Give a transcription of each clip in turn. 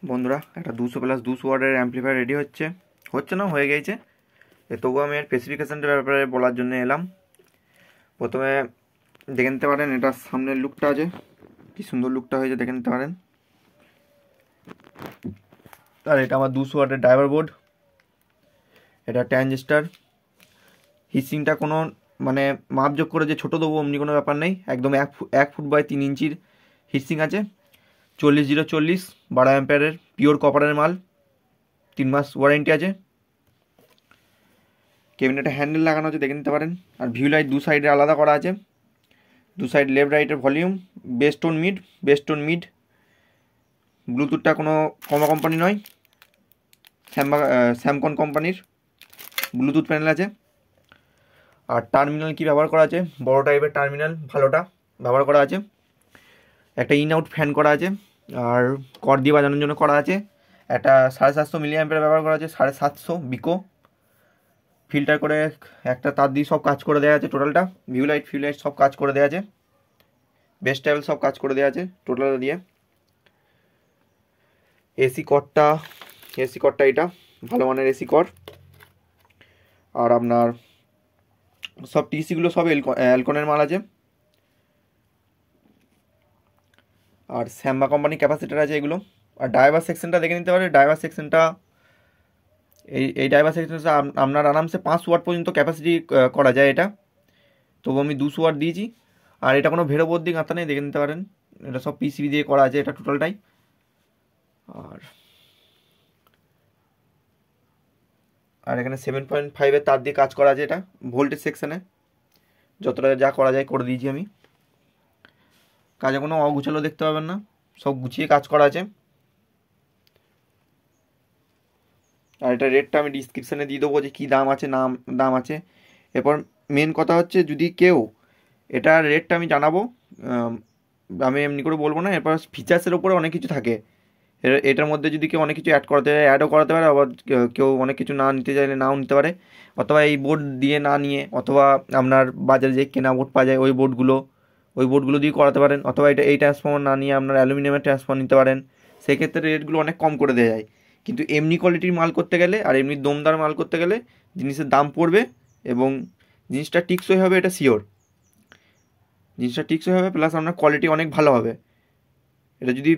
বন্ধুরা একটা 200+200 ওয়াটের অ্যাম্পলিফায়ার রেডি হচ্ছে না হয়ে গেছে। তবুও আমি এর স্পেসিফিকেশানটার ব্যাপারে বলার জন্য এলাম। প্রথমে দেখে নিতে পারেন এটার সামনের লুকটা আছে, কি সুন্দর লুকটা হয়েছে দেখে নিতে পারেন। আর এটা আমার 200 ওয়াটের ড্রাইভার বোর্ড, এটা ট্রানজিস্টার। হিটসিংটা কোনো মানে মাপযোগ করে যে ছোটো দেবো অমনি কোনো ব্যাপার নেই, একদম 1 ফুট বাই 3 ইঞ্চির হিটসিং আছে। 40-040 12 অ্যাম্পিয়ারের পিওর কপারের মাল, 3 মাস ওয়ারেন্টি আছে। ক্যাবিনেটে হ্যান্ডেল লাগানো আছে দেখে নিতে পারেন। আর ভিউ লাইট দু সাইডে আলাদা করা আছে, দু সাইড লেফট রাইটের ভলিউম, বেস্টোন মিড। ব্লুটুথটা কোনো কমা কোম্পানি নয়, স্যামকন কোম্পানির ব্লুটুথ প্যানেল আছে। আর টার্মিনাল কি ব্যবহার করা আছে, বড় টাইপের টার্মিনাল ভালোটা ব্যবহার করা আছে। একটা ইন আউট ফ্যান করা আছে, আর কর্ড দিয়ে বাজানোর জন্য করা আছে। একটা 750 মিলি অ্যাম্পিয়ার ব্যবহার করা আছে, 750 বিকো ফিল্টার করে একটা তার দিয়ে সব কাজ করে দেওয়া আছে। টোটালটা ভিউ লাইট ফিউ লাইট সব কাজ করে দেওয়া আছে, বেস্ট টেবিল সব কাজ করে দেওয়া আছে টোটাল দিয়ে। এসি কর্ডটা এটা ভালো মানের এসি কর্ড। আর আপনার সব টিসিগুলো সব অ্যালকনের মাল আছে। আর স্যাম্বা কোম্পানি ক্যাপাসিটার আছে এগুলো। আর ড্রাইভার সেকশনটা দেখে নিতে পারে। ড্রাইভার সেকশনটা এই ড্রাইভার সেকশনটা আপনার আরামসে 500 ওয়াট পর্যন্ত ক্যাপাসিটি করা যায় এটা, তবু আমি 200 ওয়াট দিয়েছি। আর এটা কোনো ভেড়ো বোর্ড দিয়ে গাঁথা নেই দেখে নিতে পারেন, এটা সব পিসিবি দিয়ে করা আছে এটা টোটালটাই। আর এখানে 7.5-এর তার দিয়ে কাজ করা আছে, এটা ভোল্টেজ সেকশানে যতটা যা করা যায় করে দিয়েছি আমি। কাজে কোনো অগুছালো দেখতে পাবেন না, সব গুছিয়ে কাজ করা আছে। আর এটা রেটটা আমি ডিসক্রিপশানে দিয়ে দেবো যে কী দাম আছে দাম আছে। এরপর মেন কথা হচ্ছে যদি কেউ এটার রেটটা আমি জানাবো, আমি এমনি করে বলবো না। এরপর ফিচার্সের ওপরে অনেক কিছু থাকে, এটার মধ্যে যদি কেউ অনেক কিছু অ্যাড করাতে চায় অ্যাডও করাতে পারে, আবার কেউ অনেক কিছু না নিতে চাইলে নাও নিতে পারে। অথবা এই বোর্ড দিয়ে না নিয়ে অথবা আপনার বাজারে যে কেনা বোর্ড পাওয়া যায় ওই বোর্ডগুলো দিয়ে করাতে পারেন। অথবা এই ট্রান্সফর্মার না নিয়ে আপনার অ্যালুমিনিয়ামের ট্রান্সফর্মার নিতে পারেন, সেক্ষেত্রে রেটগুলো অনেক কম করে দেওয়া যায়। কিন্তু এমনি কোয়ালিটির মাল করতে গেলে আর এমনি দমদার মাল করতে গেলে জিনিসের দাম পড়বে, এবং জিনিসটা টিকসই হবে, এটা শিওর। জিনিসটা টিকসই হবে প্লাস আপনার কোয়ালিটি অনেক ভালো হবে। এটা যদি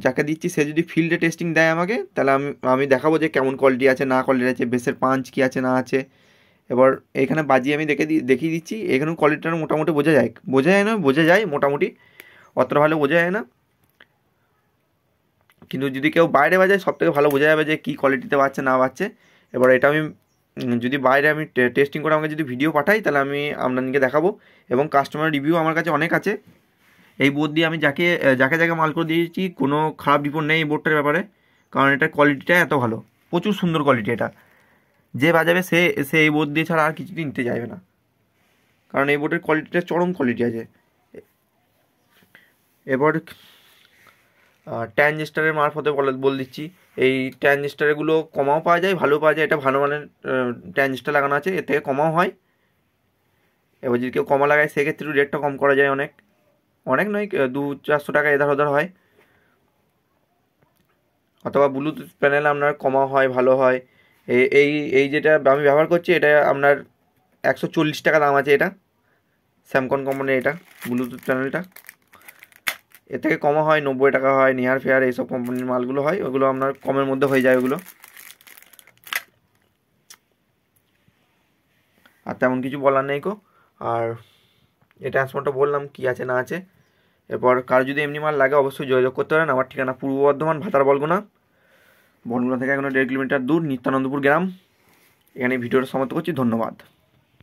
যাকে দিচ্ছি সে যদি ফিল্ডে টেস্টিং দেয় আমাকে, তাহলে আমি দেখাবো যে কেমন কোয়ালিটি আছে না কোয়ালিটি আছে, বেসের পাঞ্চ কী আছে না আছে। এবার এখানে বাজিয়ে আমি দেখিয়ে দিচ্ছি। এখানেও কোয়ালিটিটা মোটামুটি বোঝা যায় মোটামুটি, অতটা ভালো বোঝা যায় না। কিন্তু যদি কেউ বাইরে বাজায় সবথেকে ভালো বোঝা যাবে যে কী কোয়ালিটিতে বাজছে না বাজছে। এবার এটা আমি যদি বাইরে আমি টেস্টিং করে আমাকে যদি ভিডিও পাঠাই তাহলে আমি আপনাদেরকে দেখাবো, এবং কাস্টমার রিভিউ আমার কাছে অনেক আছে। এই বোর্ড দিয়ে আমি যাকে মাল করে দিয়েছি কোনো খারাপ রিপোর্ট নেই এই বোর্ডটার ব্যাপারে, কারণ এটার কোয়ালিটিটা এত ভালো, প্রচুর সুন্দর কোয়ালিটি। এটা যে বাজাবে সে এই বোর্ড দিয়ে ছাড়া আর কিছুদিন নিতে চাইবে না, কারণ এই বোর্ডের কোয়ালিটিটা চরম কোয়ালিটি আছে। এবার ট্রানজিস্টারের মারফতে বলে দিচ্ছি, এই ট্রানজিস্টারগুলো কমাও পাওয়া যায় ভালো পাওয়া যায়। এটা ভালো মানের ট্রানজিস্টার লাগানো আছে, এর থেকে কমাও হয়। এবার যদি কেউ কমা লাগায় সেক্ষেত্রে রেটটা কম করা যায়, অনেক নয় 200-400 টাকা এধার ওধার হয়। অথবা ব্লুটুথ প্যানেল আপনার কমা হয় ভালো হয়। এই যেটা আমি ব্যবহার করছি এটা আপনার 140 টাকা দাম আছে। এটা স্যামকন কোম্পানির এটা ব্লুটুথ প্যানেলটা, এর থেকে কমা হয় 90 টাকা হয়, নিয়ার ফেয়ার এইসব কোম্পানির মালগুলো হয়, ওগুলো আপনার কমের মধ্যে হয়ে যায় ওগুলো। আর তেমন কিছু বলার নেই কো। আর এই ট্রান্সফর্মারটা বললাম কি আছে না আছে। এরপর কার যদি এমনি মাল লাগে অবশ্যই যোগাযোগ করতে পারেন। আমার ঠিকানা পূর্ব বর্ধমান, ভাতার বনগুনা থেকে এখনো 1.5 কিলোমিটার দূর, নিত্যানন্দপুর গ্রাম। এখানে ভিডিওটা সমাপ্ত করছি, ধন্যবাদ।